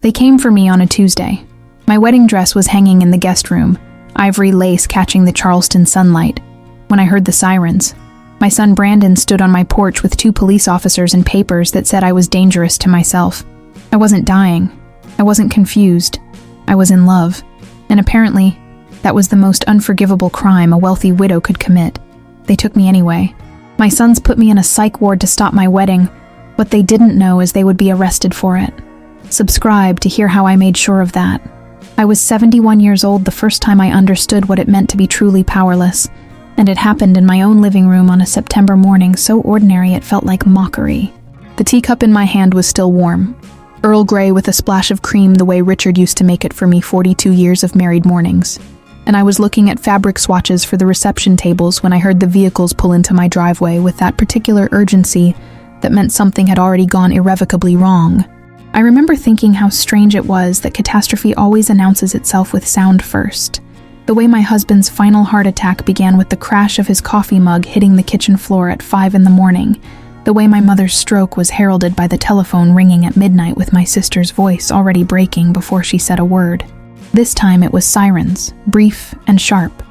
They came for me on a Tuesday. My wedding dress was hanging in the guest room, ivory lace catching the Charleston sunlight. When I heard the sirens, my son Brandon stood on my porch with 2 police officers and papers that said I was dangerous to myself. I wasn't dying. I wasn't confused. I was in love. And apparently, that was the most unforgivable crime a wealthy widow could commit. They took me anyway. My sons put me in a psych ward to stop my wedding. What they didn't know is they would be arrested for it. Subscribe to hear how I made sure of that. I was 71 years old the first time I understood what it meant to be truly powerless, and it happened in my own living room on a September morning so ordinary it felt like mockery. The teacup in my hand was still warm, Earl Grey with a splash of cream the way Richard used to make it for me 42 years of married mornings. And I was looking at fabric swatches for the reception tables when I heard the vehicles pull into my driveway with that particular urgency that meant something had already gone irrevocably wrong. I remember thinking how strange it was that catastrophe always announces itself with sound first. The way my husband's final heart attack began with the crash of his coffee mug hitting the kitchen floor at 5 in the morning. The way my mother's stroke was heralded by the telephone ringing at midnight with my sister's voice already breaking before she said a word. This time it was sirens, brief and sharp,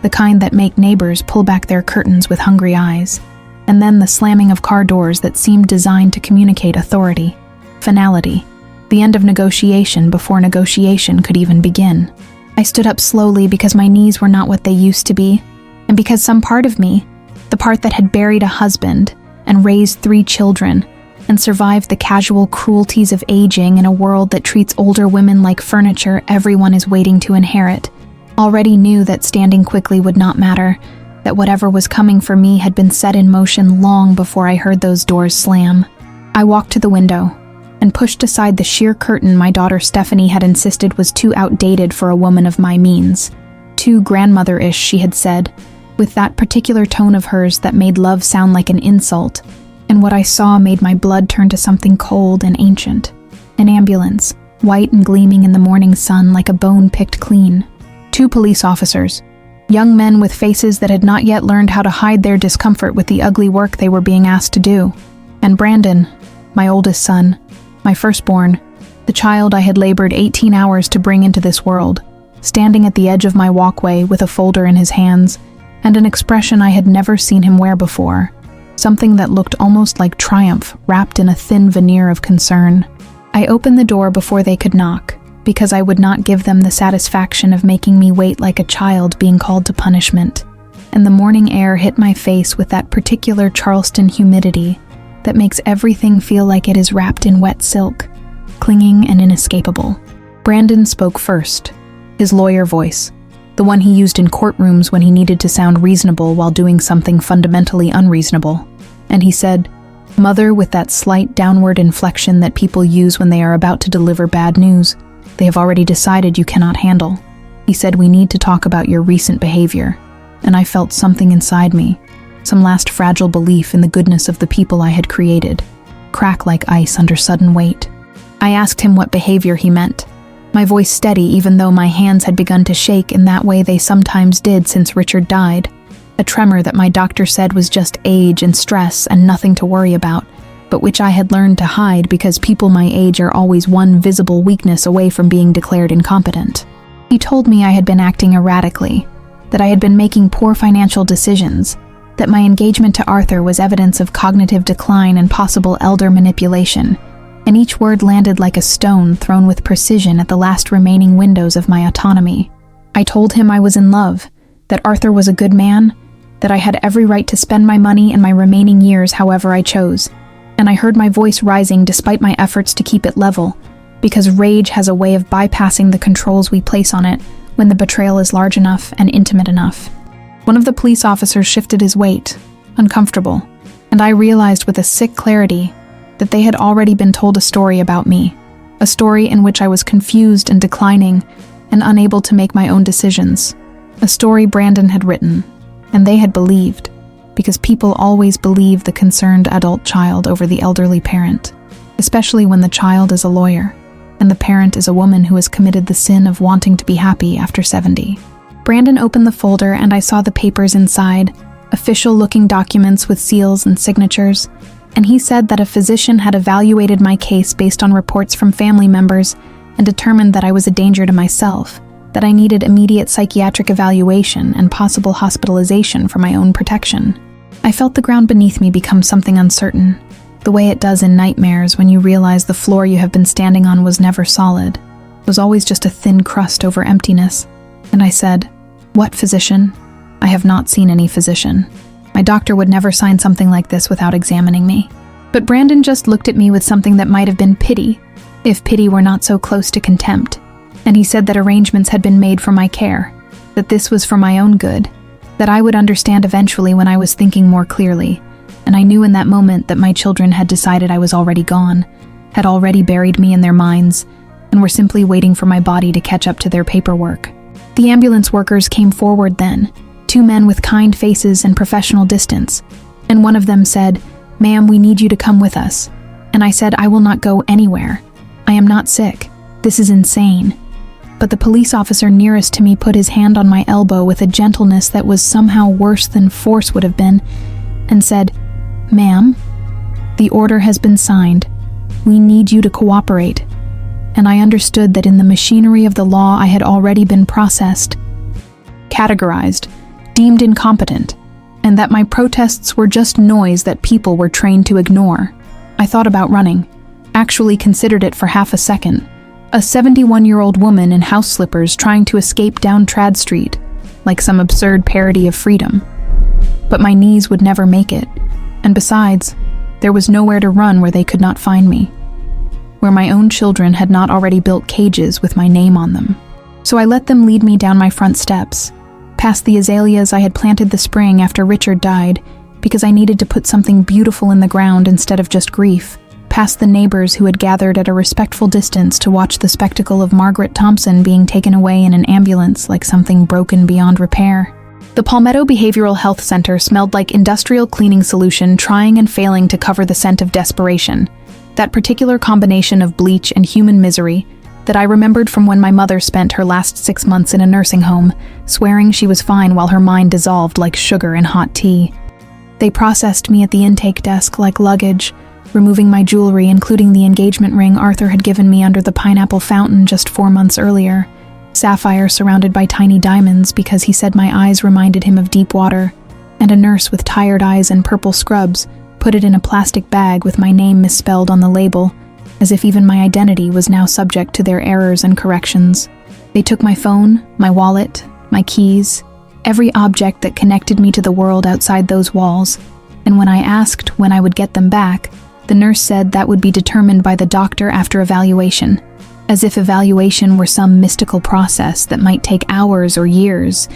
the kind that make neighbors pull back their curtains with hungry eyes. And then the slamming of car doors that seemed designed to communicate authority. Finality, the end of negotiation before negotiation could even begin. I stood up slowly because my knees were not what they used to be, and because some part of me, the part that had buried a husband and raised 3 children, and survived the casual cruelties of aging in a world that treats older women like furniture everyone is waiting to inherit, already knew that standing quickly would not matter, that whatever was coming for me had been set in motion long before I heard those doors slam. I walked to the window and pushed aside the sheer curtain my daughter Stephanie had insisted was too outdated for a woman of my means. Too grandmother-ish, she had said, with that particular tone of hers that made love sound like an insult, and what I saw made my blood turn to something cold and ancient. An ambulance, white and gleaming in the morning sun like a bone picked clean. 2 police officers, young men with faces that had not yet learned how to hide their discomfort with the ugly work they were being asked to do. And Brandon, my oldest son, my firstborn, the child I had labored 18 hours to bring into this world, standing at the edge of my walkway with a folder in his hands and an expression I had never seen him wear before, something that looked almost like triumph wrapped in a thin veneer of concern. I opened the door before they could knock, because I would not give them the satisfaction of making me wait like a child being called to punishment, and the morning air hit my face with that particular Charleston humidity that makes everything feel like it is wrapped in wet silk, clinging and inescapable. Brandon spoke first, his lawyer voice, the one he used in courtrooms when he needed to sound reasonable while doing something fundamentally unreasonable. And he said, "Mother," with that slight downward inflection that people use when they are about to deliver bad news, "they have already decided you cannot handle." He said, "We need to talk about your recent behavior." And I felt something inside me, some last fragile belief in the goodness of the people I had created, crack like ice under sudden weight. I asked him what behavior he meant, my voice steady even though my hands had begun to shake in that way they sometimes did since Richard died, a tremor that my doctor said was just age and stress and nothing to worry about, but which I had learned to hide because people my age are always one visible weakness away from being declared incompetent. He told me I had been acting erratically, that I had been making poor financial decisions, that my engagement to Arthur was evidence of cognitive decline and possible elder manipulation, and each word landed like a stone thrown with precision at the last remaining windows of my autonomy. I told him I was in love, that Arthur was a good man, that I had every right to spend my money and my remaining years however I chose, and I heard my voice rising despite my efforts to keep it level, because rage has a way of bypassing the controls we place on it when the betrayal is large enough and intimate enough. One of the police officers shifted his weight, uncomfortable, and I realized with a sick clarity that they had already been told a story about me, a story in which I was confused and declining and unable to make my own decisions, a story Brandon had written, and they had believed, because people always believe the concerned adult child over the elderly parent, especially when the child is a lawyer, and the parent is a woman who has committed the sin of wanting to be happy after 70. Brandon opened the folder and I saw the papers inside, official-looking documents with seals and signatures, and he said that a physician had evaluated my case based on reports from family members and determined that I was a danger to myself, that I needed immediate psychiatric evaluation and possible hospitalization for my own protection. I felt the ground beneath me become something uncertain, the way it does in nightmares when you realize the floor you have been standing on was never solid, was always just a thin crust over emptiness. And I said, "What physician?" "I have not seen any physician. My doctor would never sign something like this without examining me." But Brandon just looked at me with something that might have been pity, if pity were not so close to contempt. And he said that arrangements had been made for my care, that this was for my own good, that I would understand eventually when I was thinking more clearly. And I knew in that moment that my children had decided I was already gone, had already buried me in their minds, and were simply waiting for my body to catch up to their paperwork. The ambulance workers came forward then, 2 men with kind faces and professional distance, and one of them said, "Ma'am, we need you to come with us." And I said, "I will not go anywhere. I am not sick. This is insane." But the police officer nearest to me put his hand on my elbow with a gentleness that was somehow worse than force would have been, and said, "Ma'am, the order has been signed. We need you to cooperate." And I understood that in the machinery of the law I had already been processed, categorized, deemed incompetent, and that my protests were just noise that people were trained to ignore. I thought about running, actually considered it for half a second. A 71-year-old woman in house slippers trying to escape down Trad Street, like some absurd parody of freedom. But my knees would never make it, and besides, there was nowhere to run where they could not find me, where my own children had not already built cages with my name on them. So I let them lead me down my front steps, past the azaleas I had planted the spring after Richard died, because I needed to put something beautiful in the ground instead of just grief, past the neighbors who had gathered at a respectful distance to watch the spectacle of Margaret Thompson being taken away in an ambulance like something broken beyond repair. The Palmetto Behavioral Health Center smelled like industrial cleaning solution trying and failing to cover the scent of desperation, that particular combination of bleach and human misery that I remembered from when my mother spent her last 6 months in a nursing home, swearing she was fine while her mind dissolved like sugar in hot tea. They processed me at the intake desk like luggage, removing my jewelry, including the engagement ring Arthur had given me under the pineapple fountain just 4 months earlier, sapphire surrounded by tiny diamonds because he said my eyes reminded him of deep water, and a nurse with tired eyes and purple scrubs put it in a plastic bag with my name misspelled on the label, as if even my identity was now subject to their errors and corrections. They took my phone, my wallet, my keys, every object that connected me to the world outside those walls, and when I asked when I would get them back, the nurse said that would be determined by the doctor after evaluation, as if evaluation were some mystical process that might take hours or years,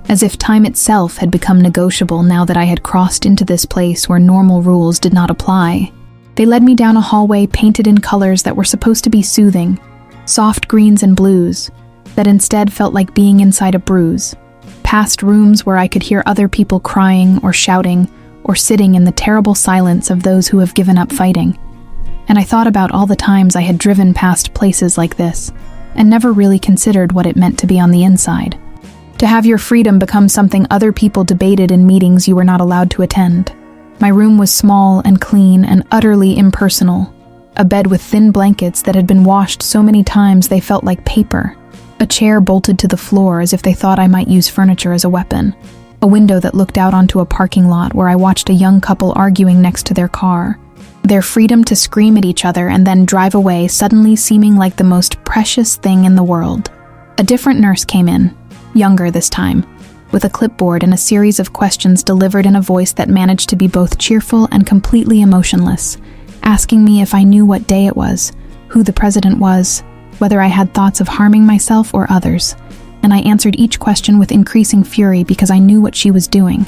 as if time itself had become negotiable now that I had crossed into this place where normal rules did not apply. They led me down a hallway painted in colors that were supposed to be soothing, soft greens and blues, that instead felt like being inside a bruise, past rooms where I could hear other people crying or shouting, or sitting in the terrible silence of those who have given up fighting. And I thought about all the times I had driven past places like this, and never really considered what it meant to be on the inside. To have your freedom become something other people debated in meetings you were not allowed to attend. My room was small and clean and utterly impersonal. A bed with thin blankets that had been washed so many times they felt like paper. A chair bolted to the floor as if they thought I might use furniture as a weapon. A window that looked out onto a parking lot where I watched a young couple arguing next to their car. Their freedom to scream at each other and then drive away suddenly seeming like the most precious thing in the world. A different nurse came in, younger this time, with a clipboard and a series of questions delivered in a voice that managed to be both cheerful and completely emotionless, asking me if I knew what day it was, who the president was, whether I had thoughts of harming myself or others. And I answered each question with increasing fury because I knew what she was doing,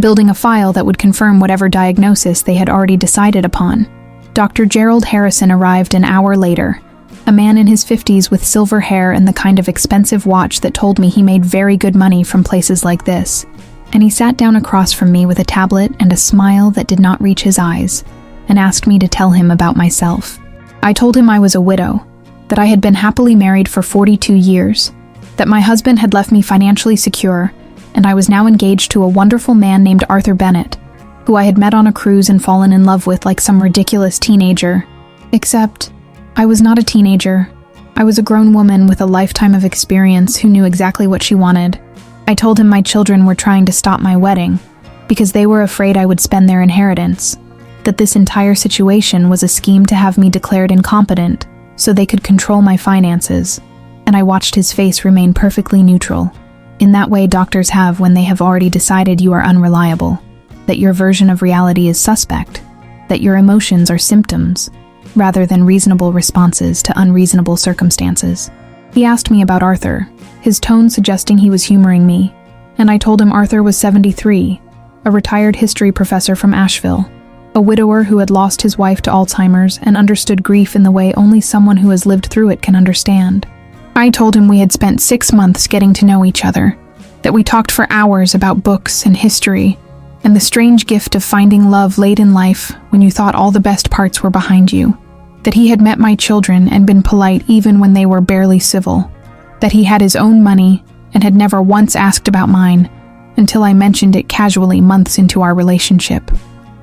building a file that would confirm whatever diagnosis they had already decided upon. Dr. Gerald Harrison arrived an hour later, a man in his 50s with silver hair and the kind of expensive watch that told me he made very good money from places like this. And he sat down across from me with a tablet and a smile that did not reach his eyes, and asked me to tell him about myself. I told him I was a widow, that I had been happily married for 42 years, that my husband had left me financially secure, and I was now engaged to a wonderful man named Arthur Bennett, who I had met on a cruise and fallen in love with like some ridiculous teenager. Except, I was not a teenager, I was a grown woman with a lifetime of experience who knew exactly what she wanted. I told him my children were trying to stop my wedding because they were afraid I would spend their inheritance, that this entire situation was a scheme to have me declared incompetent so they could control my finances, and I watched his face remain perfectly neutral. In that way doctors have when they have already decided you are unreliable, that your version of reality is suspect, that your emotions are symptoms, rather than reasonable responses to unreasonable circumstances. He asked me about Arthur, his tone suggesting he was humoring me, and I told him Arthur was 73, a retired history professor from Asheville, a widower who had lost his wife to Alzheimer's and understood grief in the way only someone who has lived through it can understand. I told him we had spent 6 months getting to know each other, that we talked for hours about books and history, and the strange gift of finding love late in life when you thought all the best parts were behind you, that he had met my children and been polite even when they were barely civil, that he had his own money and had never once asked about mine until I mentioned it casually months into our relationship.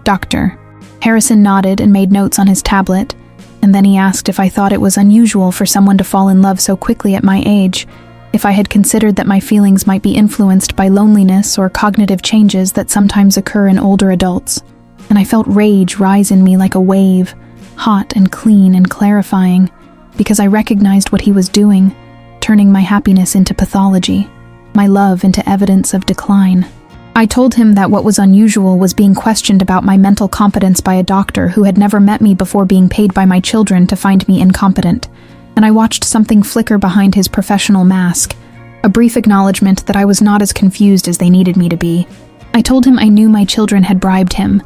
Dr. Harrison nodded and made notes on his tablet, and then he asked if I thought it was unusual for someone to fall in love so quickly at my age, if I had considered that my feelings might be influenced by loneliness or cognitive changes that sometimes occur in older adults. And I felt rage rise in me like a wave, hot and clean and clarifying, because I recognized what he was doing, turning my happiness into pathology, my love into evidence of decline. I told him that what was unusual was being questioned about my mental competence by a doctor who had never met me before being paid by my children to find me incompetent, and I watched something flicker behind his professional mask, a brief acknowledgement that I was not as confused as they needed me to be. I told him I knew my children had bribed him,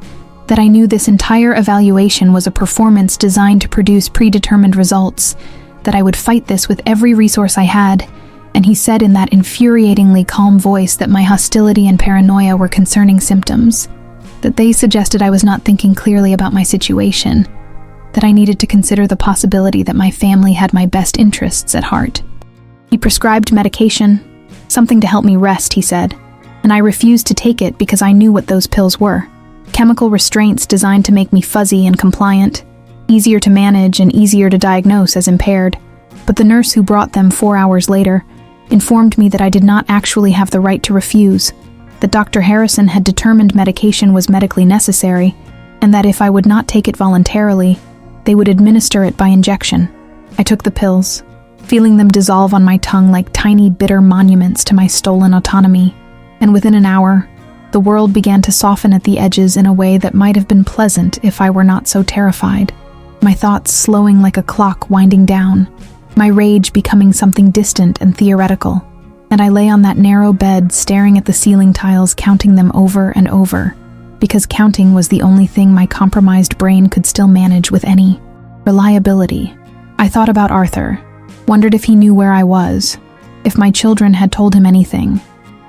that I knew this entire evaluation was a performance designed to produce predetermined results, that I would fight this with every resource I had, and he said in that infuriatingly calm voice that my hostility and paranoia were concerning symptoms, that they suggested I was not thinking clearly about my situation, that I needed to consider the possibility that my family had my best interests at heart. He prescribed medication, something to help me rest, he said, and I refused to take it because I knew what those pills were. Chemical restraints designed to make me fuzzy and compliant, easier to manage and easier to diagnose as impaired. But the nurse who brought them 4 hours later informed me that I did not actually have the right to refuse, that Dr. Harrison had determined medication was medically necessary, and that if I would not take it voluntarily, they would administer it by injection. I took the pills, feeling them dissolve on my tongue like tiny bitter monuments to my stolen autonomy, and within an hour, the world began to soften at the edges in a way that might have been pleasant if I were not so terrified, my thoughts slowing like a clock winding down, my rage becoming something distant and theoretical, and I lay on that narrow bed staring at the ceiling tiles, counting them over and over, because counting was the only thing my compromised brain could still manage with any reliability. I thought about Arthur, wondered if he knew where I was, if my children had told him anything,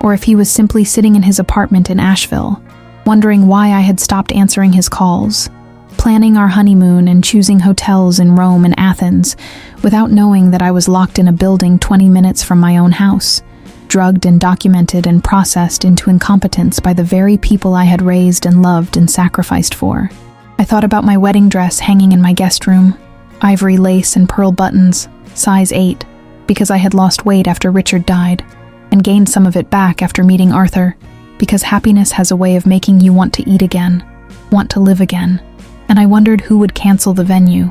or if he was simply sitting in his apartment in Asheville, wondering why I had stopped answering his calls, planning our honeymoon and choosing hotels in Rome and Athens, without knowing that I was locked in a building 20 minutes from my own house, drugged and documented and processed into incompetence by the very people I had raised and loved and sacrificed for. I thought about my wedding dress hanging in my guest room, ivory lace and pearl buttons, size 8, because I had lost weight after Richard died, and gained some of it back after meeting Arthur, because happiness has a way of making you want to eat again, want to live again. And I wondered who would cancel the venue,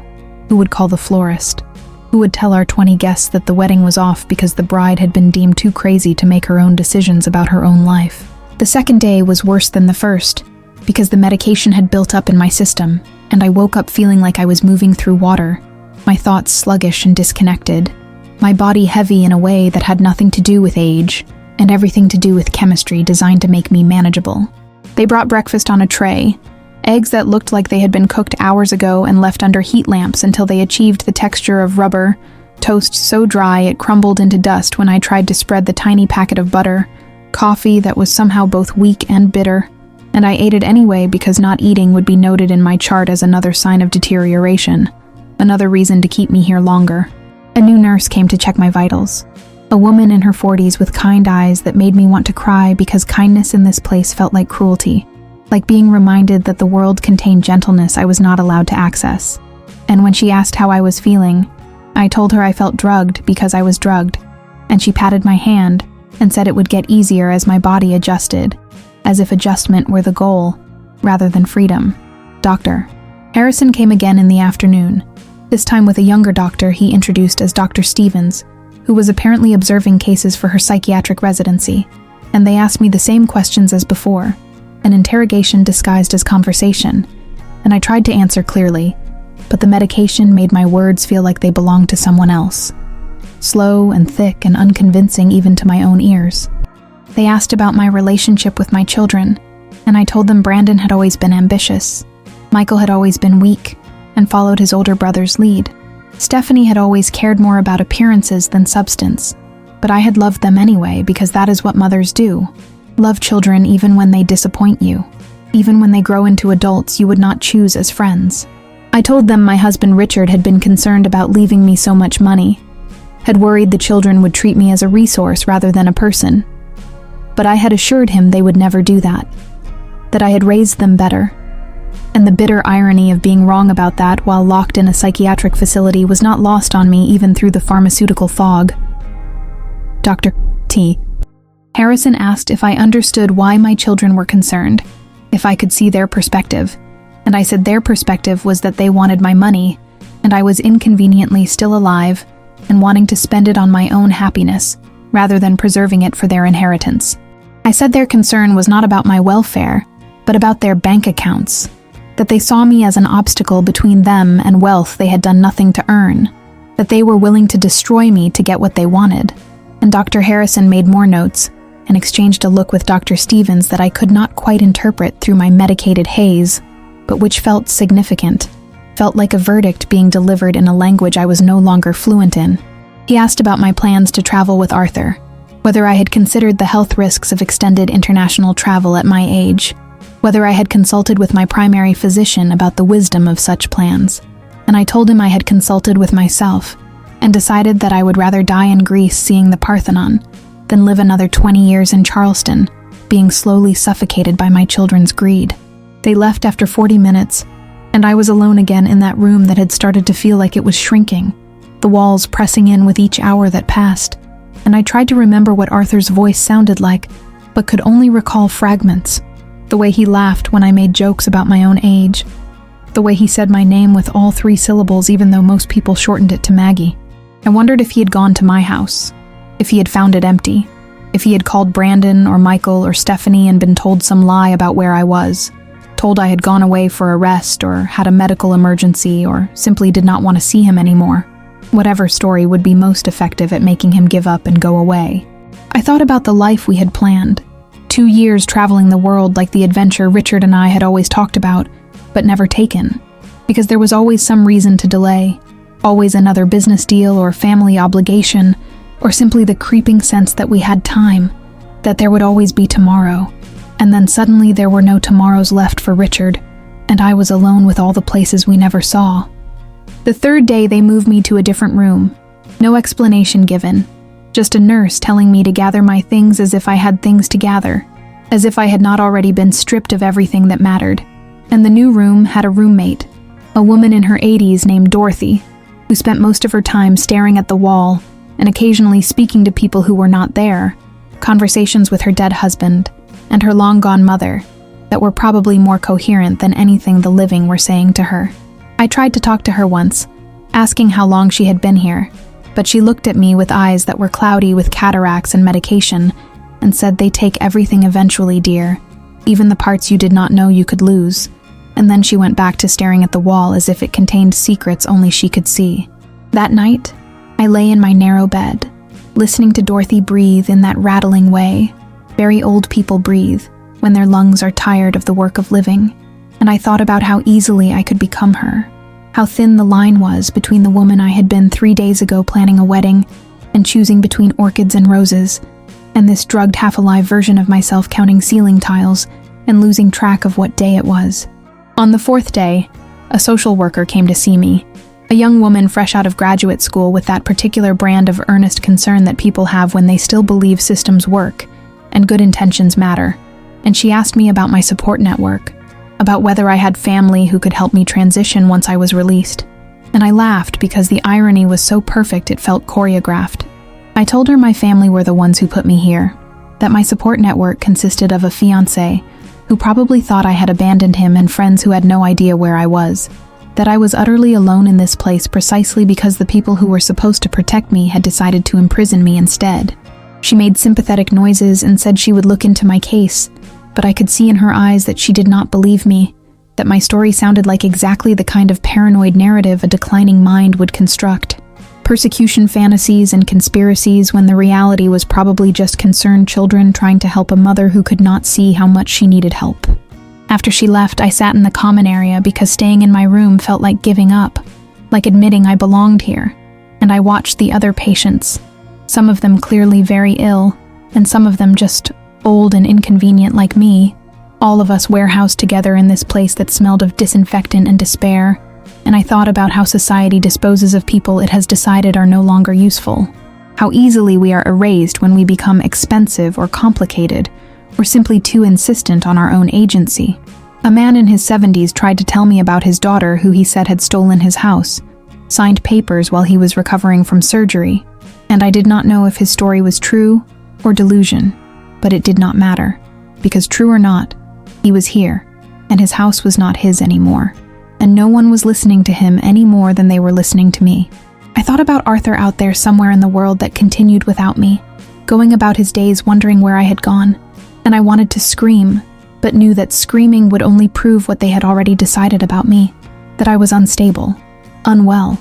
who would call the florist, who would tell our 20 guests that the wedding was off because the bride had been deemed too crazy to make her own decisions about her own life. The second day was worse than the first, because the medication had built up in my system, and I woke up feeling like I was moving through water, my thoughts sluggish and disconnected, my body heavy in a way that had nothing to do with age, and everything to do with chemistry designed to make me manageable. They brought breakfast on a tray, eggs that looked like they had been cooked hours ago and left under heat lamps until they achieved the texture of rubber, toast so dry it crumbled into dust when I tried to spread the tiny packet of butter, coffee that was somehow both weak and bitter, and I ate it anyway because not eating would be noted in my chart as another sign of deterioration, another reason to keep me here longer. A new nurse came to check my vitals, a woman in her 40s with kind eyes that made me want to cry because kindness in this place felt like cruelty, like being reminded that the world contained gentleness I was not allowed to access. And when she asked how I was feeling, I told her I felt drugged because I was drugged, and she patted my hand and said it would get easier as my body adjusted, as if adjustment were the goal, rather than freedom. Dr. Harrison came again in the afternoon, this time with a younger doctor he introduced as Dr. Stevens, who was apparently observing cases for her psychiatric residency, and they asked me the same questions as before, an interrogation disguised as conversation, and I tried to answer clearly, but the medication made my words feel like they belonged to someone else. Slow and thick and unconvincing even to my own ears. They asked about my relationship with my children, and I told them Brandon had always been ambitious. Michael had always been weak and followed his older brother's lead. Stephanie had always cared more about appearances than substance, but I had loved them anyway because that is what mothers do. Love children even when they disappoint you. Even when they grow into adults you would not choose as friends. I told them my husband Richard had been concerned about leaving me so much money, had worried the children would treat me as a resource rather than a person. But I had assured him they would never do that I had raised them better. And the bitter irony of being wrong about that while locked in a psychiatric facility was not lost on me even through the pharmaceutical fog. Dr. T. Harrison asked if I understood why my children were concerned, if I could see their perspective, and I said their perspective was that they wanted my money, and I was inconveniently still alive and wanting to spend it on my own happiness, rather than preserving it for their inheritance. I said their concern was not about my welfare, but about their bank accounts, that they saw me as an obstacle between them and wealth they had done nothing to earn, that they were willing to destroy me to get what they wanted. And Dr. Harrison made more notes and exchanged a look with Dr. Stevens that I could not quite interpret through my medicated haze, but which felt significant, felt like a verdict being delivered in a language I was no longer fluent in. He asked about my plans to travel with Arthur, whether I had considered the health risks of extended international travel at my age, whether I had consulted with my primary physician about the wisdom of such plans, and I told him I had consulted with myself and decided that I would rather die in Greece seeing the Parthenon than live another 20 years in Charleston, being slowly suffocated by my children's greed. They left after 40 minutes, and I was alone again in that room that had started to feel like it was shrinking, the walls pressing in with each hour that passed, and I tried to remember what Arthur's voice sounded like, but could only recall fragments. The way he laughed when I made jokes about my own age, the way he said my name with all 3 syllables even though most people shortened it to Maggie. I wondered if he had gone to my house, if he had found it empty, if he had called Brandon or Michael or Stephanie and been told some lie about where I was, told I had gone away for a rest or had a medical emergency or simply did not want to see him anymore. Whatever story would be most effective at making him give up and go away. I thought about the life we had planned. 2 years traveling the world like the adventure Richard and I had always talked about, but never taken, because there was always some reason to delay, always another business deal or family obligation, or simply the creeping sense that we had time, that there would always be tomorrow, and then suddenly there were no tomorrows left for Richard, and I was alone with all the places we never saw. The 3rd day they moved me to a different room, no explanation given, just a nurse telling me to gather my things as if I had things to gather, as if I had not already been stripped of everything that mattered. And the new room had a roommate, a woman in her 80s named Dorothy, who spent most of her time staring at the wall and occasionally speaking to people who were not there, conversations with her dead husband and her long-gone mother that were probably more coherent than anything the living were saying to her. I tried to talk to her once, asking how long she had been here, but she looked at me with eyes that were cloudy with cataracts and medication and said, "They take everything eventually, dear, even the parts you did not know you could lose." And then she went back to staring at the wall as if it contained secrets only she could see. That night, I lay in my narrow bed, listening to Dorothy breathe in that rattling way very old people breathe when their lungs are tired of the work of living, and I thought about how easily I could become her, how thin the line was between the woman I had been 3 days ago planning a wedding and choosing between orchids and roses, and this drugged half-alive version of myself counting ceiling tiles and losing track of what day it was. On the 4th day, a social worker came to see me, a young woman fresh out of graduate school with that particular brand of earnest concern that people have when they still believe systems work and good intentions matter, and she asked me about my support network, about whether I had family who could help me transition once I was released. and I laughed because the irony was so perfect it felt choreographed. I told her my family were the ones who put me here, that my support network consisted of a fiancé who probably thought I had abandoned him and friends who had no idea where I was, that I was utterly alone in this place precisely because the people who were supposed to protect me had decided to imprison me instead. She made sympathetic noises and said she would look into my case, but I could see in her eyes that she did not believe me, that my story sounded like exactly the kind of paranoid narrative a declining mind would construct. Persecution fantasies and conspiracies when the reality was probably just concerned children trying to help a mother who could not see how much she needed help. After she left, I sat in the common area because staying in my room felt like giving up, like admitting I belonged here, and I watched the other patients, some of them clearly very ill, and some of them just old and inconvenient like me, all of us warehoused together in this place that smelled of disinfectant and despair, and I thought about how society disposes of people it has decided are no longer useful, how easily we are erased when we become expensive or complicated, or simply too insistent on our own agency. A man in his 70s tried to tell me about his daughter who he said had stolen his house, signed papers while he was recovering from surgery, and I did not know if his story was true or delusion, but it did not matter, because true or not, he was here, and his house was not his anymore, and no one was listening to him any more than they were listening to me. I thought about Arthur out there somewhere in the world that continued without me, going about his days wondering where I had gone, and I wanted to scream, but knew that screaming would only prove what they had already decided about me, that I was unstable, unwell,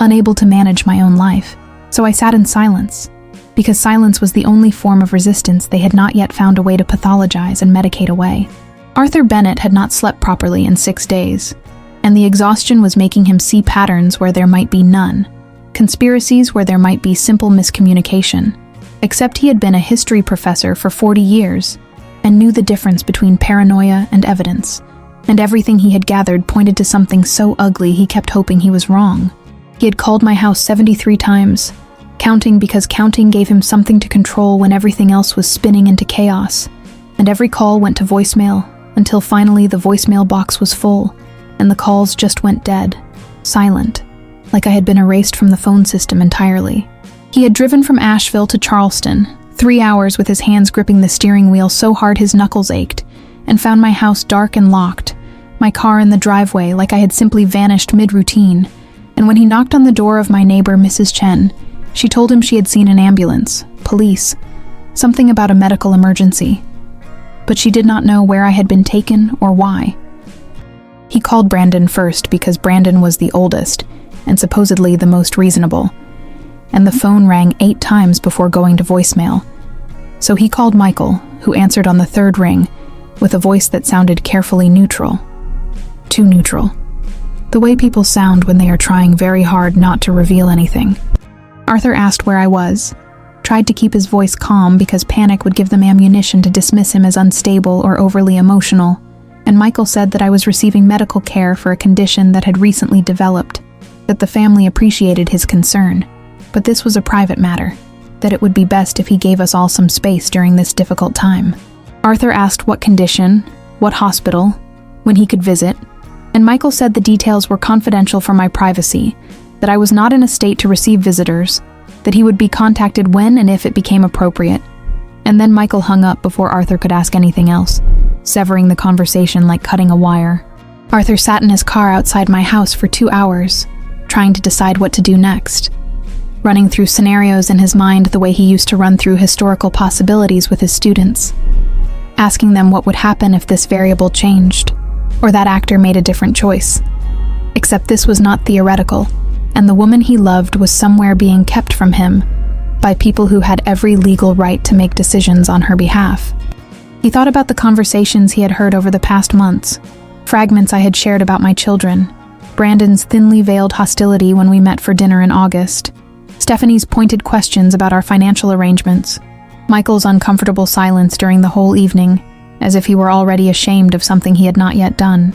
unable to manage my own life. So I sat in silence, because silence was the only form of resistance they had not yet found a way to pathologize and medicate away. Arthur Bennett had not slept properly in 6 days, and the exhaustion was making him see patterns where there might be none, conspiracies where there might be simple miscommunication, except he had been a history professor for 40 years and knew the difference between paranoia and evidence, and everything he had gathered pointed to something so ugly he kept hoping he was wrong. He had called my house 73 times, counting because counting gave him something to control when everything else was spinning into chaos, and every call went to voicemail until finally the voicemail box was full, and the calls just went dead, silent, like I had been erased from the phone system entirely. He had driven from Asheville to Charleston, 3 hours with his hands gripping the steering wheel so hard his knuckles ached, and found my house dark and locked, my car in the driveway like I had simply vanished mid-routine, and when he knocked on the door of my neighbor, Mrs. Chen, she told him she had seen an ambulance, police, something about a medical emergency, but she did not know where I had been taken or why. He called Brandon first because Brandon was the oldest and supposedly the most reasonable, and the phone rang 8 times before going to voicemail. So he called Michael, who answered on the 3rd ring, with a voice that sounded carefully neutral. Too neutral. The way people sound when they are trying very hard not to reveal anything. Arthur asked where I was, tried to keep his voice calm because panic would give them ammunition to dismiss him as unstable or overly emotional, and Michael said that I was receiving medical care for a condition that had recently developed, that the family appreciated his concern, but this was a private matter, that it would be best if he gave us all some space during this difficult time. Arthur asked what condition, what hospital, when he could visit, and Michael said the details were confidential for my privacy, that I was not in a state to receive visitors, that he would be contacted when and if it became appropriate. And then Michael hung up before Arthur could ask anything else, severing the conversation like cutting a wire. Arthur sat in his car outside my house for 2 hours, trying to decide what to do next, running through scenarios in his mind the way he used to run through historical possibilities with his students, asking them what would happen if this variable changed, or that actor made a different choice. Except this was not theoretical, and the woman he loved was somewhere being kept from him by people who had every legal right to make decisions on her behalf. He thought about the conversations he had heard over the past months, fragments I had shared about my children, Brandon's thinly veiled hostility when we met for dinner in August, Stephanie's pointed questions about our financial arrangements, Michael's uncomfortable silence during the whole evening, as if he were already ashamed of something he had not yet done.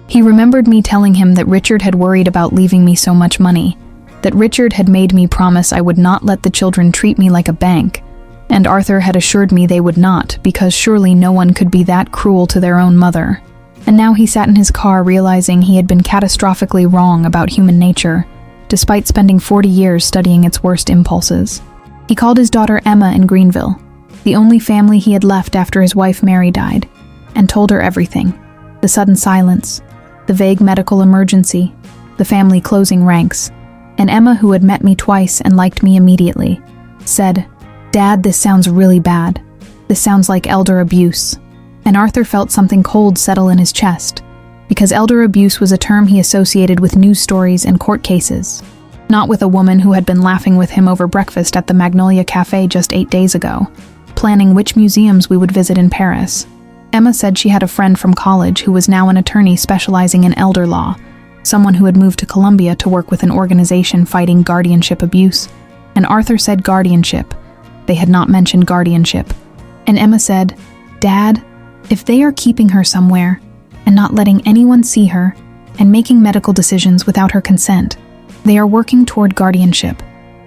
He remembered me telling him that Richard had worried about leaving me so much money, that Richard had made me promise I would not let the children treat me like a bank, and Arthur had assured me they would not, because surely no one could be that cruel to their own mother. And now he sat in his car realizing he had been catastrophically wrong about human nature, despite spending 40 years studying its worst impulses. He called his daughter Emma in Greenville, the only family he had left after his wife Mary died, and told her everything: the sudden silence, the vague medical emergency, the family closing ranks. And Emma, who had met me twice and liked me immediately, said, "Dad, this sounds really bad. This sounds like elder abuse." And Arthur felt something cold settle in his chest, because elder abuse was a term he associated with news stories and court cases, not with a woman who had been laughing with him over breakfast at the Magnolia Cafe just 8 days ago, planning which museums we would visit in Paris. Emma said she had a friend from college who was now an attorney specializing in elder law, someone who had moved to Colombia to work with an organization fighting guardianship abuse. And Arthur said guardianship. They had not mentioned guardianship. And Emma said, "Dad, if they are keeping her somewhere and not letting anyone see her and making medical decisions without her consent, they are working toward guardianship.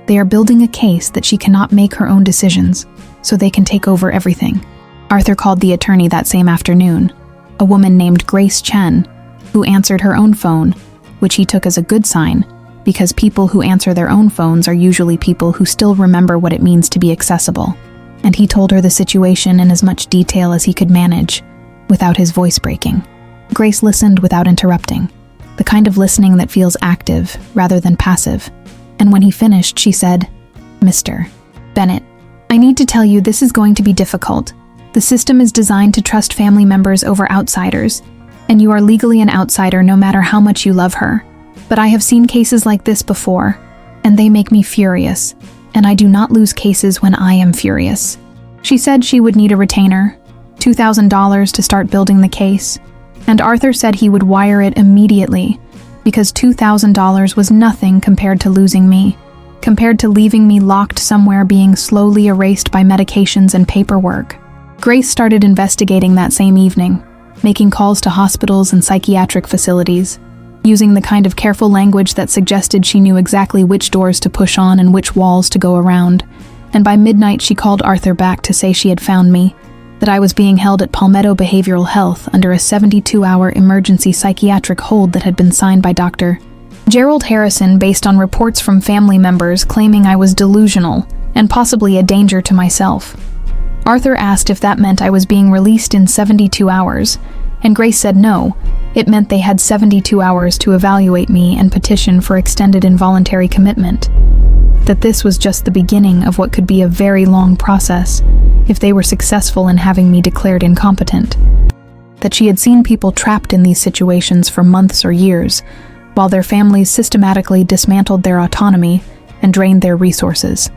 They are building a case that she cannot make her own decisions, so they can take over everything." Arthur called the attorney that same afternoon, a woman named Grace Chen, who answered her own phone, which he took as a good sign, because people who answer their own phones are usually people who still remember what it means to be accessible. And he told her the situation in as much detail as he could manage, without his voice breaking. Grace listened without interrupting, the kind of listening that feels active rather than passive. And when he finished, she said, "Mr. Bennett, I need to tell you this is going to be difficult. The system is designed to trust family members over outsiders, and you are legally an outsider no matter how much you love her. But I have seen cases like this before, and they make me furious, and I do not lose cases when I am furious." She said she would need a retainer, $2,000 to start building the case, and Arthur said he would wire it immediately, because $2,000 was nothing compared to losing me, compared to leaving me locked somewhere being slowly erased by medications and paperwork. Grace started investigating that same evening, making calls to hospitals and psychiatric facilities, using the kind of careful language that suggested she knew exactly which doors to push on and which walls to go around. And by midnight, she called Arthur back to say she had found me, that I was being held at Palmetto Behavioral Health under a 72-hour emergency psychiatric hold that had been signed by Dr. Gerald Harrison based on reports from family members claiming I was delusional and possibly a danger to myself. Arthur asked if that meant I was being released in 72 hours, and Grace said no, it meant they had 72 hours to evaluate me and petition for extended involuntary commitment. That this was just the beginning of what could be a very long process if they were successful in having me declared incompetent. That she had seen people trapped in these situations for months or years, while their families systematically dismantled their autonomy and drained their resources.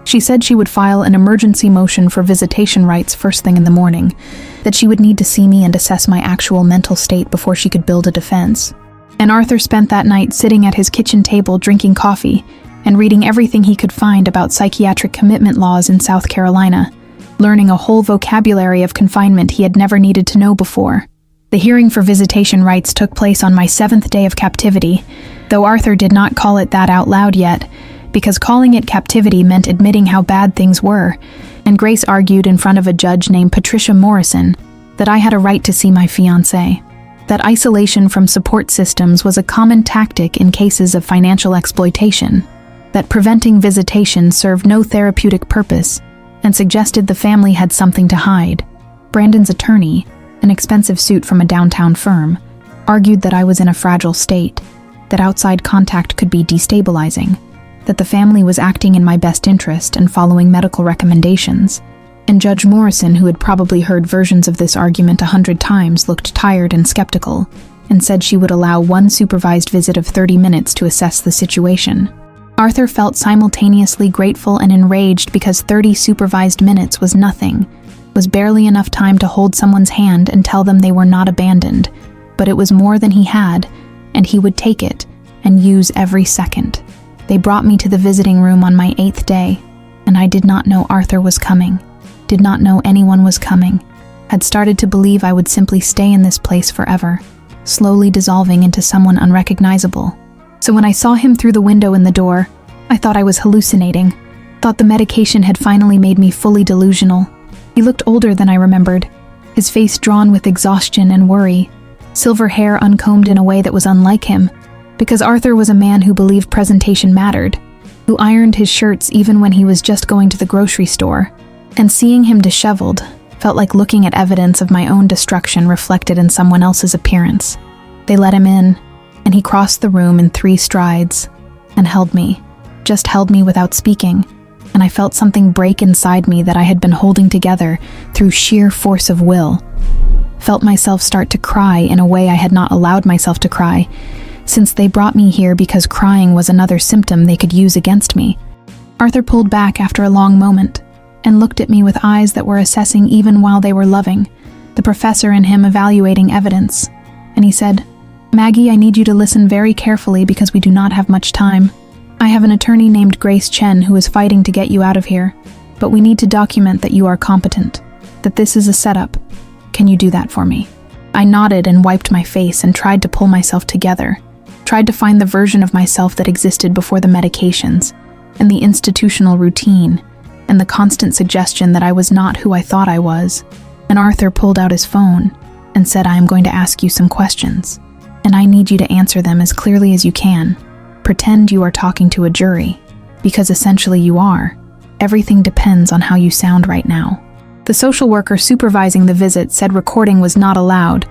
She said she would file an emergency motion for visitation rights first thing in the morning, that she would need to see me and assess my actual mental state before she could build a defense. And Arthur spent that night sitting at his kitchen table drinking coffee and reading everything he could find about psychiatric commitment laws in South Carolina, learning a whole vocabulary of confinement he had never needed to know before. The hearing for visitation rights took place on my 7th day of captivity, though Arthur did not call it that out loud yet, because calling it captivity meant admitting how bad things were, and Grace argued in front of a judge named Patricia Morrison that I had a right to see my fiancé, that isolation from support systems was a common tactic in cases of financial exploitation, that preventing visitation served no therapeutic purpose, and suggested the family had something to hide. Brandon's attorney, an expensive suit from a downtown firm, argued that I was in a fragile state, that outside contact could be destabilizing, that the family was acting in my best interest and following medical recommendations. And Judge Morrison, who had probably heard versions of this argument 100 times, looked tired and skeptical, and said she would allow one supervised visit of 30 minutes to assess the situation. Arthur felt simultaneously grateful and enraged because 30 supervised minutes was nothing, was barely enough time to hold someone's hand and tell them they were not abandoned, but it was more than he had, and he would take it and use every second. They brought me to the visiting room on my 8th day, and I did not know Arthur was coming, did not know anyone was coming, had started to believe I would simply stay in this place forever, slowly dissolving into someone unrecognizable. So when I saw him through the window in the door, I thought I was hallucinating, thought the medication had finally made me fully delusional. He looked older than I remembered, his face drawn with exhaustion and worry, silver hair uncombed in a way that was unlike him, Because Arthur was a man who believed presentation mattered, who ironed his shirts even when he was just going to the grocery store, and seeing him disheveled felt like looking at evidence of my own destruction reflected in someone else's appearance. They let him in, and he crossed the room in 3 strides, and held me, just held me without speaking, and I felt something break inside me that I had been holding together through sheer force of will. Felt myself start to cry in a way I had not allowed myself to cry, since they brought me here because crying was another symptom they could use against me. Arthur pulled back after a long moment, and looked at me with eyes that were assessing even while they were loving, the professor in him evaluating evidence, and he said, "Maggie, I need you to listen very carefully because we do not have much time. I have an attorney named Grace Chen who is fighting to get you out of here, but we need to document that you are competent, that this is a setup. Can you do that for me?" I nodded and wiped my face and tried to pull myself together, tried to find the version of myself that existed before the medications, and the institutional routine, and the constant suggestion that I was not who I thought I was. And Arthur pulled out his phone and said, "I am going to ask you some questions, and I need you to answer them as clearly as you can. Pretend you are talking to a jury, because essentially you are. Everything depends on how you sound right now." The social worker supervising the visit said recording was not allowed,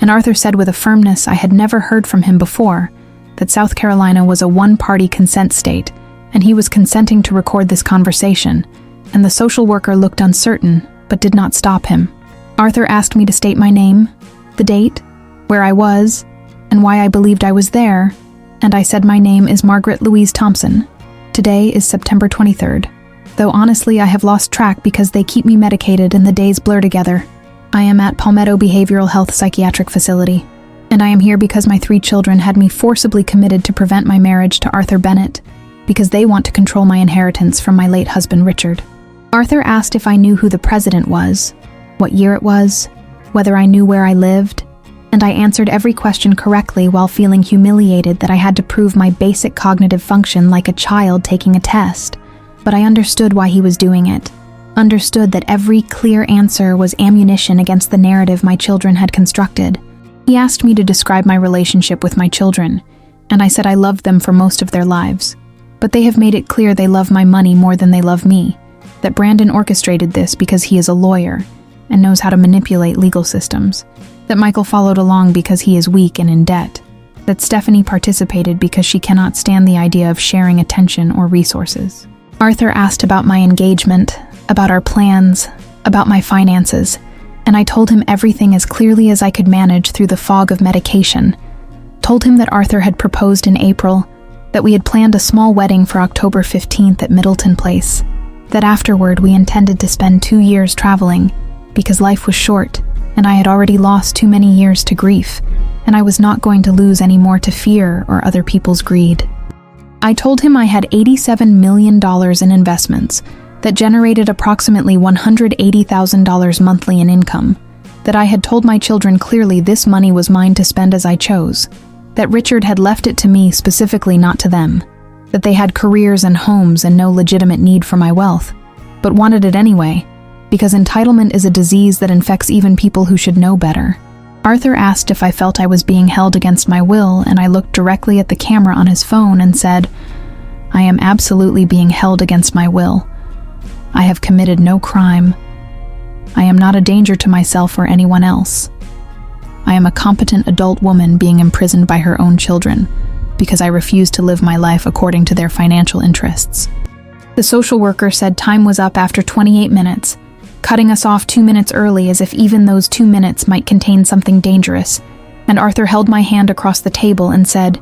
and Arthur said with a firmness I had never heard from him before that South Carolina was a one-party consent state, and he was consenting to record this conversation, and the social worker looked uncertain, but did not stop him. Arthur asked me to state my name, the date, where I was, and why I believed I was there, and I said my name is Margaret Louise Thompson. Today is September 23rd, though honestly I have lost track because they keep me medicated and the days blur together. I am at Palmetto Behavioral Health Psychiatric Facility, and I am here because my 3 children had me forcibly committed to prevent my marriage to Arthur Bennett, because they want to control my inheritance from my late husband Richard. Arthur asked if I knew who the president was, what year it was, whether I knew where I lived, and I answered every question correctly while feeling humiliated that I had to prove my basic cognitive function like a child taking a test. But I understood why he was doing it, understood that every clear answer was ammunition against the narrative my children had constructed. He asked me to describe my relationship with my children, and I said I loved them for most of their lives. But they have made it clear they love my money more than they love me, that Brandon orchestrated this because he is a lawyer and knows how to manipulate legal systems, that Michael followed along because he is weak and in debt, that Stephanie participated because she cannot stand the idea of sharing attention or resources. Arthur asked about my engagement, about our plans, about my finances, and I told him everything as clearly as I could manage through the fog of medication. Told him that Arthur had proposed in April, that we had planned a small wedding for October 15th at Middleton Place, that afterward we intended to spend 2 years traveling, because life was short, and I had already lost too many years to grief, and I was not going to lose any more to fear or other people's greed. I told him I had $87 million in investments that generated approximately $180,000 monthly in income, that I had told my children clearly this money was mine to spend as I chose, that Richard had left it to me specifically, not to them, that they had careers and homes and no legitimate need for my wealth, but wanted it anyway, because entitlement is a disease that infects even people who should know better. Arthur asked if I felt I was being held against my will, and I looked directly at the camera on his phone and said, "I am absolutely being held against my will. I have committed no crime. I am not a danger to myself or anyone else. I am a competent adult woman being imprisoned by her own children because I refuse to live my life according to their financial interests." The social worker said time was up after 28 minutes, cutting us off 2 minutes early as if even those 2 minutes might contain something dangerous, and Arthur held my hand across the table and said,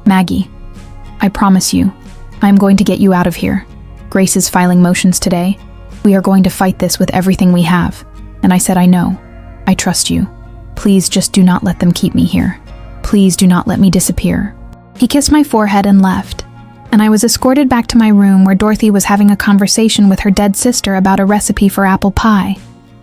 "Maggie, I promise you, I am going to get you out of here. Grace is filing motions today. We are going to fight this with everything we have." And I said, "I know. I trust you. Please just do not let them keep me here. Please do not let me disappear." He kissed my forehead and left, and I was escorted back to my room where Dorothy was having a conversation with her dead sister about a recipe for apple pie,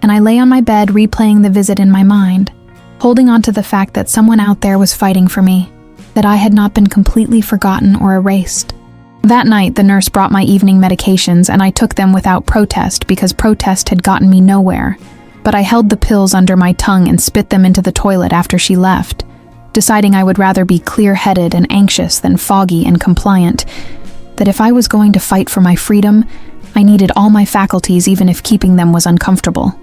and I lay on my bed replaying the visit in my mind, holding on to the fact that someone out there was fighting for me, that I had not been completely forgotten or erased. That night, the nurse brought my evening medications, and I took them without protest because protest had gotten me nowhere, but I held the pills under my tongue and spit them into the toilet after she left, deciding I would rather be clear-headed and anxious than foggy and compliant, that if I was going to fight for my freedom, I needed all my faculties even if keeping them was uncomfortable.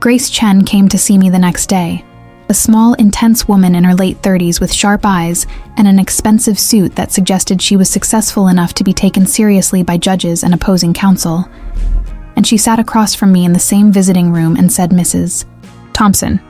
Grace Chen came to see me the next day, a small, intense woman in her late 30s with sharp eyes and an expensive suit that suggested she was successful enough to be taken seriously by judges and opposing counsel. And she sat across from me in the same visiting room and said, "Mrs. Thompson,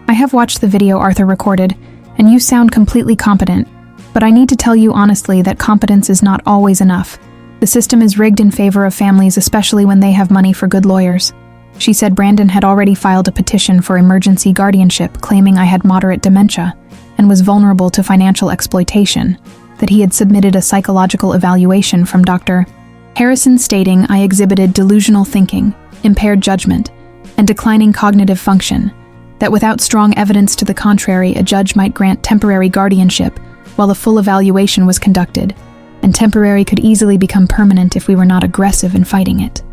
I have watched the video Arthur recorded, and you sound completely competent, but I need to tell you honestly that competence is not always enough. The system is rigged in favor of families, especially when they have money for good lawyers." She said Brandon had already filed a petition for emergency guardianship claiming I had moderate dementia and was vulnerable to financial exploitation, that he had submitted a psychological evaluation from Dr. Harrison stating I exhibited delusional thinking, impaired judgment, and declining cognitive function, that without strong evidence to the contrary, a judge might grant temporary guardianship while a full evaluation was conducted, and temporary could easily become permanent if we were not aggressive in fighting it.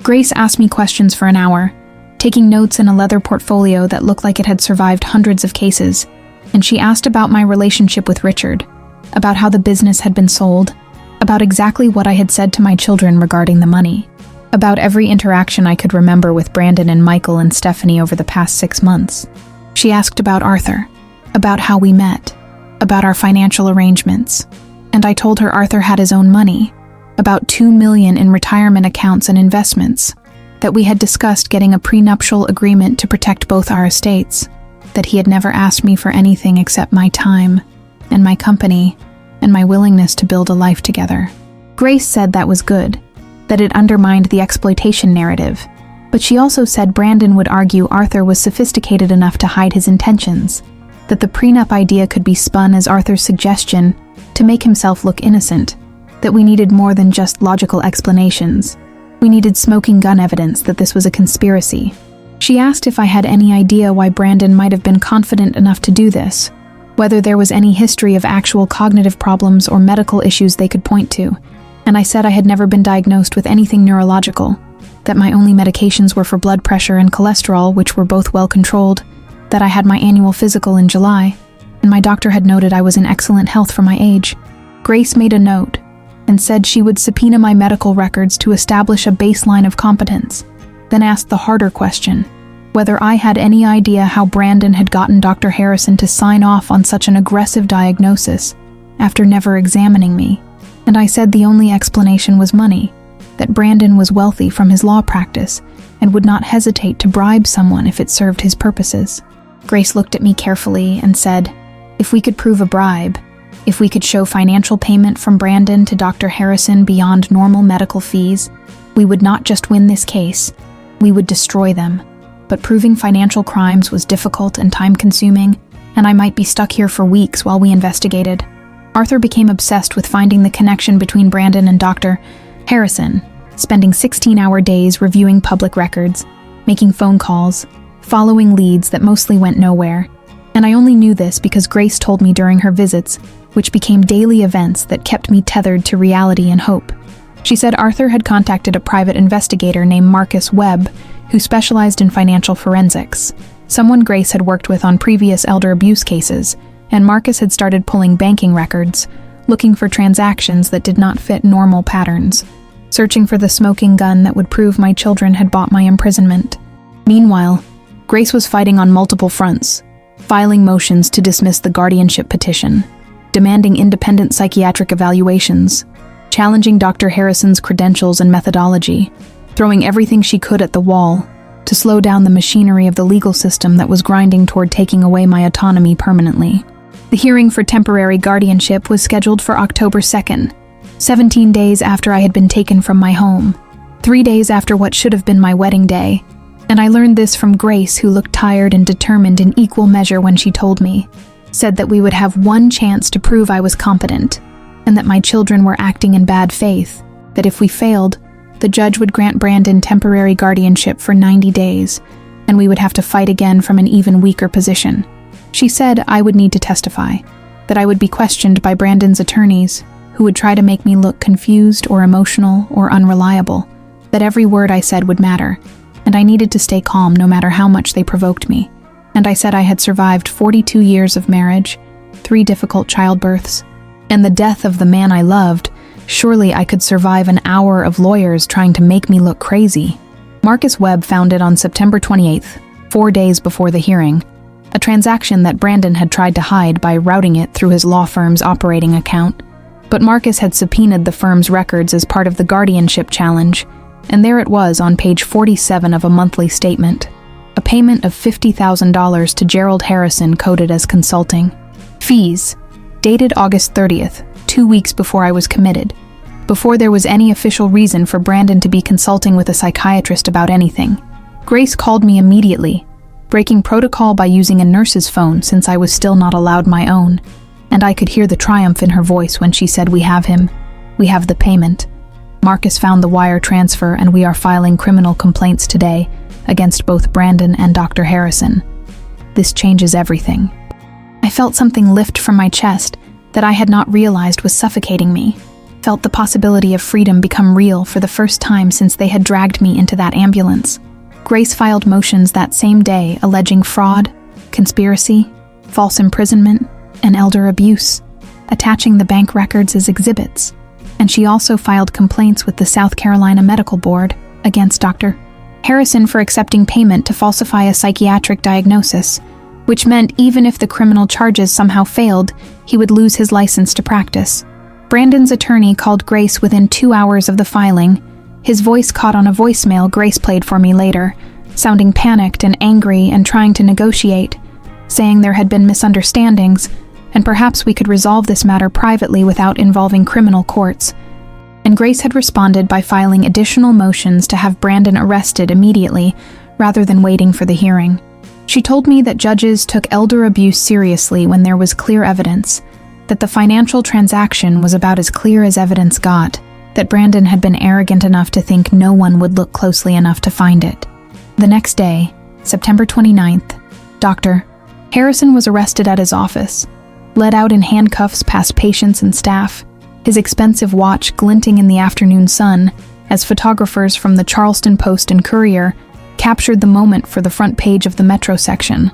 Grace asked me questions for an hour, taking notes in a leather portfolio that looked like it had survived hundreds of cases, and she asked about my relationship with Richard, about how the business had been sold, about exactly what I had said to my children regarding the money, about every interaction I could remember with Brandon and Michael and Stephanie over the past 6 months. She asked about Arthur, about how we met, about our financial arrangements, and I told her Arthur had his own money, about $2 million in retirement accounts and investments, that we had discussed getting a prenuptial agreement to protect both our estates, that he had never asked me for anything except my time and my company and my willingness to build a life together. Grace said that was good, that it undermined the exploitation narrative, but she also said Brandon would argue Arthur was sophisticated enough to hide his intentions, that the prenup idea could be spun as Arthur's suggestion to make himself look innocent, that we needed more than just logical explanations. We needed smoking gun evidence that this was a conspiracy. She asked if I had any idea why Brandon might have been confident enough to do this, whether there was any history of actual cognitive problems or medical issues they could point to, and I said I had never been diagnosed with anything neurological, that my only medications were for blood pressure and cholesterol, which were both well controlled, that I had my annual physical in July, and my doctor had noted I was in excellent health for my age. Grace made a note and said she would subpoena my medical records to establish a baseline of competence, then asked the harder question, whether I had any idea how Brandon had gotten Dr. Harrison to sign off on such an aggressive diagnosis after never examining me, and I said the only explanation was money, that Brandon was wealthy from his law practice and would not hesitate to bribe someone if it served his purposes. Grace looked at me carefully and said, if we could prove a bribe, if we could show financial payment from Brandon to Dr. Harrison beyond normal medical fees, we would not just win this case, we would destroy them. But proving financial crimes was difficult and time-consuming, and I might be stuck here for weeks while we investigated. Arthur became obsessed with finding the connection between Brandon and Dr. Harrison, spending 16-hour days reviewing public records, making phone calls, following leads that mostly went nowhere. And I only knew this because Grace told me during her visits, which became daily events that kept me tethered to reality and hope. She said Arthur had contacted a private investigator named Marcus Webb, who specialized in financial forensics, someone Grace had worked with on previous elder abuse cases, and Marcus had started pulling banking records, looking for transactions that did not fit normal patterns, searching for the smoking gun that would prove my children had bought my imprisonment. Meanwhile, Grace was fighting on multiple fronts, filing motions to dismiss the guardianship petition, demanding independent psychiatric evaluations, challenging Dr. Harrison's credentials and methodology, throwing everything she could at the wall to slow down the machinery of the legal system that was grinding toward taking away my autonomy permanently. The hearing for temporary guardianship was scheduled for October 2nd, 17 days after I had been taken from my home, 3 days after what should have been my wedding day, and I learned this from Grace, who looked tired and determined in equal measure when she told me, said that we would have one chance to prove I was competent, and that my children were acting in bad faith, that if we failed, the judge would grant Brandon temporary guardianship for 90 days, and we would have to fight again from an even weaker position. She said I would need to testify, that I would be questioned by Brandon's attorneys, who would try to make me look confused or emotional or unreliable, that every word I said would matter, and I needed to stay calm no matter how much they provoked me. And I said I had survived 42 years of marriage, 3 difficult childbirths, and the death of the man I loved, surely I could survive an hour of lawyers trying to make me look crazy. Marcus Webb found it on September 28th, 4 days before the hearing, a transaction that Brandon had tried to hide by routing it through his law firm's operating account. But Marcus had subpoenaed the firm's records as part of the guardianship challenge, and there it was on page 47 of a monthly statement. A payment of $50,000 to Gerald Harrison coded as consulting. Fees. Dated August 30th, 2 weeks before I was committed. Before there was any official reason for Brandon to be consulting with a psychiatrist about anything. Grace called me immediately, breaking protocol by using a nurse's phone since I was still not allowed my own, and I could hear the triumph in her voice when she said, "We have him. We have the payment. Marcus found the wire transfer and we are filing criminal complaints today against both Brandon and Dr. Harrison. This changes everything." I felt something lift from my chest that I had not realized was suffocating me. Felt the possibility of freedom become real for the first time since they had dragged me into that ambulance. Grace filed motions that same day alleging fraud, conspiracy, false imprisonment, and elder abuse, attaching the bank records as exhibits. And she also filed complaints with the South Carolina Medical Board against Dr. Harrison for accepting payment to falsify a psychiatric diagnosis, which meant even if the criminal charges somehow failed, he would lose his license to practice. Brandon's attorney called Grace within 2 hours of the filing. His voice caught on a voicemail Grace played for me later, sounding panicked and angry and trying to negotiate, saying there had been misunderstandings, and perhaps we could resolve this matter privately without involving criminal courts. And Grace had responded by filing additional motions to have Brandon arrested immediately, rather than waiting for the hearing. She told me that judges took elder abuse seriously when there was clear evidence, that the financial transaction was about as clear as evidence got, that Brandon had been arrogant enough to think no one would look closely enough to find it. The next day, September 29th, Dr. Harrison was arrested at his office, led out in handcuffs past patients and staff, his expensive watch glinting in the afternoon sun as photographers from the Charleston Post and Courier captured the moment for the front page of the Metro section.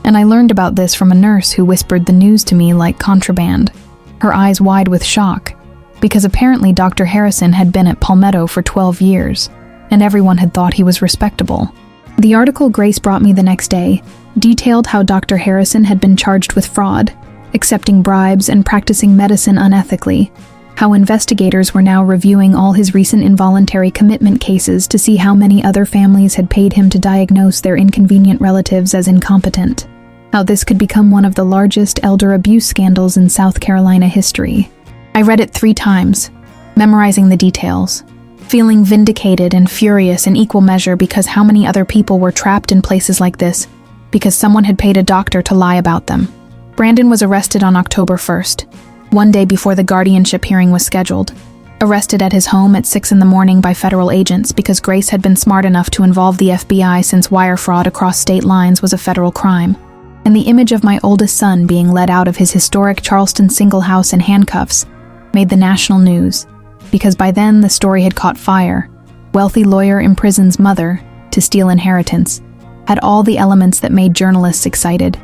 And I learned about this from a nurse who whispered the news to me like contraband, her eyes wide with shock, because apparently Dr. Harrison had been at Palmetto for 12 years, and everyone had thought he was respectable. The article Grace brought me the next day detailed how Dr. Harrison had been charged with fraud, accepting bribes and practicing medicine unethically, how investigators were now reviewing all his recent involuntary commitment cases to see how many other families had paid him to diagnose their inconvenient relatives as incompetent, how this could become one of the largest elder abuse scandals in South Carolina history. I read it 3 times, memorizing the details, feeling vindicated and furious in equal measure because how many other people were trapped in places like this because someone had paid a doctor to lie about them. Brandon was arrested on October 1st, 1 day before the guardianship hearing was scheduled, arrested at his home at 6 a.m. by federal agents because Grace had been smart enough to involve the FBI since wire fraud across state lines was a federal crime. And the image of my oldest son being led out of his historic Charleston single house in handcuffs made the national news, because by then the story had caught fire. Wealthy lawyer imprisons mother to steal inheritance, had all the elements that made journalists excited,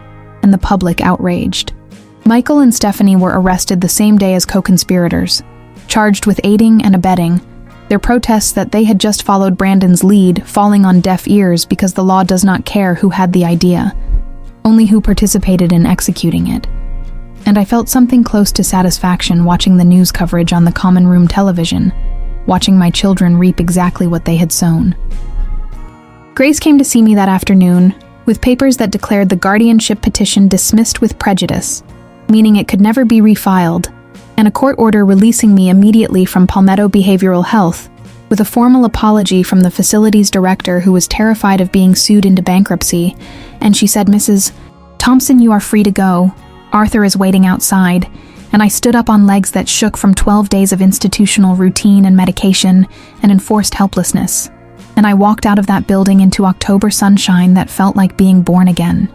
and the public outraged. Michael and Stephanie were arrested the same day as co-conspirators, charged with aiding and abetting, their protests that they had just followed Brandon's lead falling on deaf ears because the law does not care who had the idea, only who participated in executing it. And I felt something close to satisfaction watching the news coverage on the common room television, watching my children reap exactly what they had sown. Grace came to see me that afternoon with papers that declared the guardianship petition dismissed with prejudice, meaning it could never be refiled, and a court order releasing me immediately from Palmetto Behavioral Health, with a formal apology from the facility's director who was terrified of being sued into bankruptcy, and she said, "Mrs. Thompson, you are free to go. Arthur is waiting outside," and I stood up on legs that shook from 12 days of institutional routine and medication and enforced helplessness. And I walked out of that building into October sunshine that felt like being born again.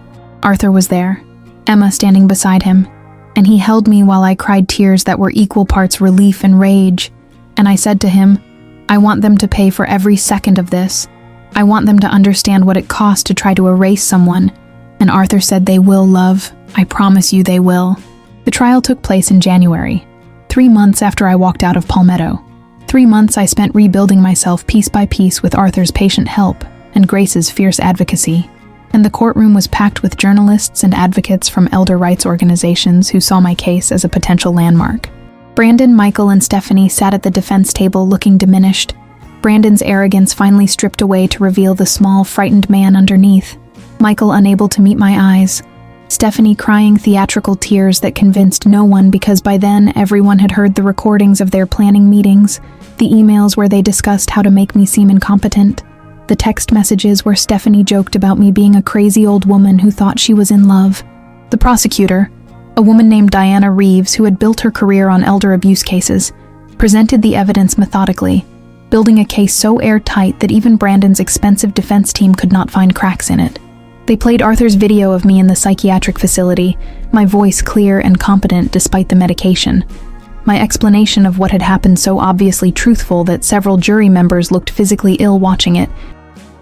Arthur was there, Emma standing beside him, and he held me while I cried tears that were equal parts relief and rage. And I said to him, "I want them to pay for every second of this. I want them to understand what it costs to try to erase someone." And Arthur said, "They will, love. I promise you they will." The trial took place in January, 3 months after I walked out of Palmetto. 3 months I spent rebuilding myself piece by piece with Arthur's patient help and Grace's fierce advocacy. And the courtroom was packed with journalists and advocates from elder rights organizations who saw my case as a potential landmark. Brandon, Michael, and Stephanie sat at the defense table looking diminished. Brandon's arrogance finally stripped away to reveal the small, frightened man underneath. Michael unable to meet my eyes. Stephanie crying theatrical tears that convinced no one because by then everyone had heard the recordings of their planning meetings, the emails where they discussed how to make me seem incompetent, the text messages where Stephanie joked about me being a crazy old woman who thought she was in love. The prosecutor, a woman named Diana Reeves who had built her career on elder abuse cases, presented the evidence methodically, building a case so airtight that even Brandon's expensive defense team could not find cracks in it. They played Arthur's video of me in the psychiatric facility, my voice clear and competent despite the medication. My explanation of what had happened so obviously truthful that several jury members looked physically ill watching it.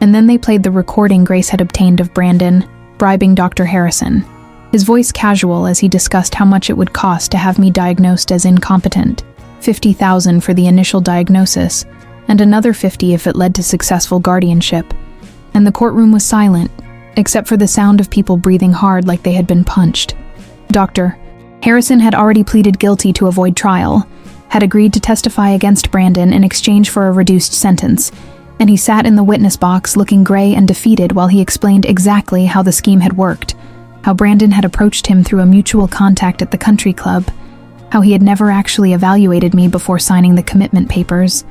And then they played the recording Grace had obtained of Brandon, bribing Dr. Harrison. His voice casual as he discussed how much it would cost to have me diagnosed as incompetent. $50,000 for the initial diagnosis, and another $50,000 if it led to successful guardianship. And the courtroom was silent, except for the sound of people breathing hard like they had been punched. Dr. Harrison had already pleaded guilty to avoid trial, had agreed to testify against Brandon in exchange for a reduced sentence, and he sat in the witness box looking gray and defeated while he explained exactly how the scheme had worked, how Brandon had approached him through a mutual contact at the country club, how he had never actually evaluated me before signing the commitment papers,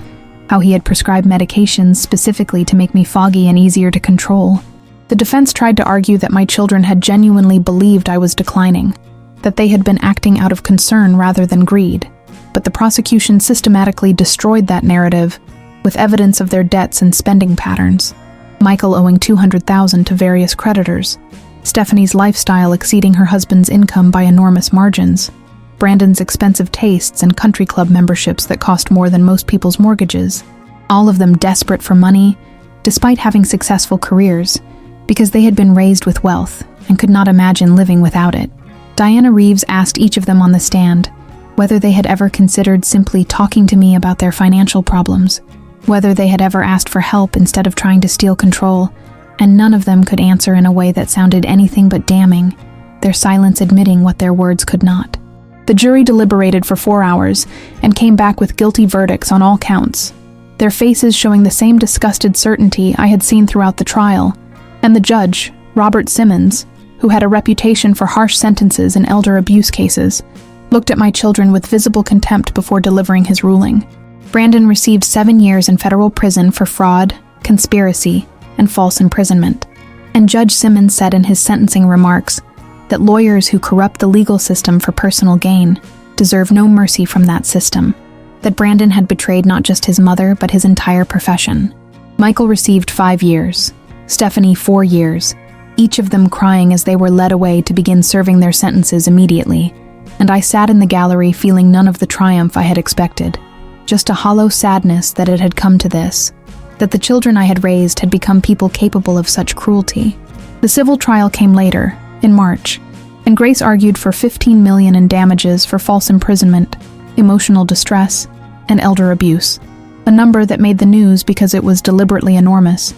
how he had prescribed medications specifically to make me foggy and easier to control. The defense tried to argue that my children had genuinely believed I was declining, that they had been acting out of concern rather than greed, but the prosecution systematically destroyed that narrative with evidence of their debts and spending patterns. Michael owing $200,000 to various creditors, Stephanie's lifestyle exceeding her husband's income by enormous margins, Brandon's expensive tastes and country club memberships that cost more than most people's mortgages, all of them desperate for money, despite having successful careers, because they had been raised with wealth and could not imagine living without it. Diana Reeves asked each of them on the stand whether they had ever considered simply talking to me about their financial problems, whether they had ever asked for help instead of trying to steal control, and none of them could answer in a way that sounded anything but damning, their silence admitting what their words could not. The jury deliberated for 4 hours and came back with guilty verdicts on all counts, their faces showing the same disgusted certainty I had seen throughout the trial, and the judge, Robert Simmons, who had a reputation for harsh sentences in elder abuse cases, looked at my children with visible contempt before delivering his ruling. Brandon received 7 years in federal prison for fraud, conspiracy, and false imprisonment. And Judge Simmons said in his sentencing remarks that lawyers who corrupt the legal system for personal gain deserve no mercy from that system, that Brandon had betrayed not just his mother but his entire profession. Michael received 5 years, Stephanie 4 years, each of them crying as they were led away to begin serving their sentences immediately, and I sat in the gallery feeling none of the triumph I had expected, just a hollow sadness that it had come to this, that the children I had raised had become people capable of such cruelty. The civil trial came later, in March, and Grace argued for $15 million in damages for false imprisonment, emotional distress, and elder abuse, a number that made the news because it was deliberately enormous,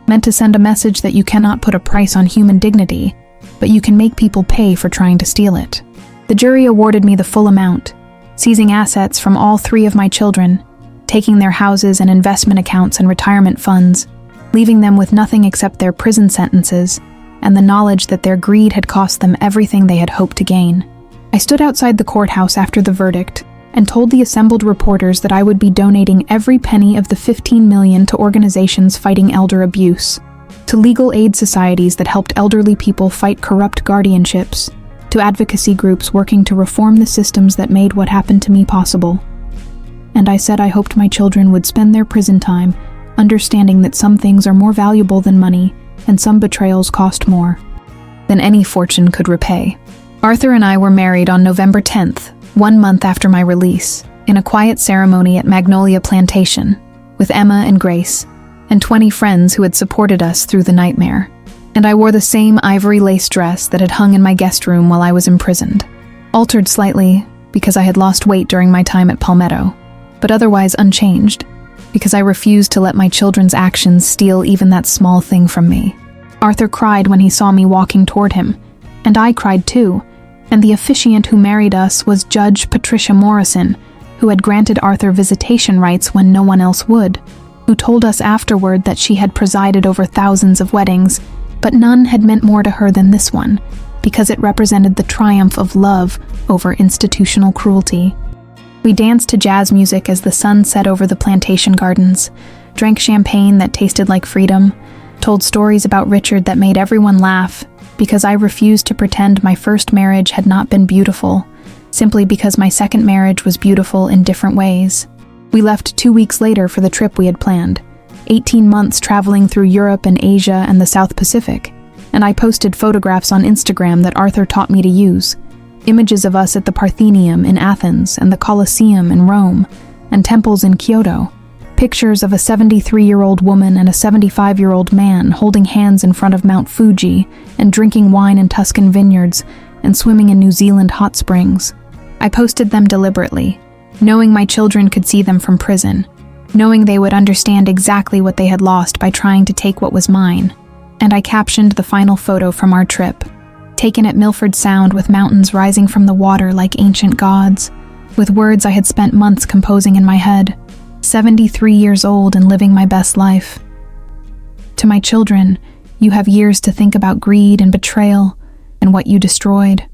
meant to send a message that you cannot put a price on human dignity, but you can make people pay for trying to steal it. The jury awarded me the full amount, seizing assets from all 3 of my children, taking their houses and investment accounts and retirement funds, leaving them with nothing except their prison sentences and the knowledge that their greed had cost them everything they had hoped to gain. I stood outside the courthouse after the verdict and told the assembled reporters that I would be donating every penny of the $15 million to organizations fighting elder abuse, to legal aid societies that helped elderly people fight corrupt guardianships, to advocacy groups working to reform the systems that made what happened to me possible. And I said I hoped my children would spend their prison time understanding that some things are more valuable than money and some betrayals cost more than any fortune could repay. Arthur and I were married on November 10th, 1 month after my release, in a quiet ceremony at Magnolia Plantation, with Emma and Grace, and 20 friends who had supported us through the nightmare. And I wore the same ivory lace dress that had hung in my guest room while I was imprisoned. Altered slightly, because I had lost weight during my time at Palmetto, but otherwise unchanged, because I refused to let my children's actions steal even that small thing from me. Arthur cried when he saw me walking toward him, and I cried too, and the officiant who married us was Judge Patricia Morrison, who had granted Arthur visitation rights when no one else would, who told us afterward that she had presided over thousands of weddings, but none had meant more to her than this one, because it represented the triumph of love over institutional cruelty. We danced to jazz music as the sun set over the plantation gardens, drank champagne that tasted like freedom, told stories about Richard that made everyone laugh, because I refused to pretend my first marriage had not been beautiful, simply because my second marriage was beautiful in different ways. We left 2 weeks later for the trip we had planned, 18 months traveling through Europe and Asia and the South Pacific, and I posted photographs on Instagram that Arthur taught me to use. Images of us at the Parthenon in Athens and the Colosseum in Rome, and temples in Kyoto. Pictures of a 73-year-old woman and a 75-year-old man holding hands in front of Mount Fuji and drinking wine in Tuscan vineyards and swimming in New Zealand hot springs. I posted them deliberately, knowing my children could see them from prison, knowing they would understand exactly what they had lost by trying to take what was mine. And I captioned the final photo from our trip, taken at Milford Sound with mountains rising from the water like ancient gods, with words I had spent months composing in my head, 73 years old and living my best life. To my children, you have years to think about greed and betrayal and what you destroyed.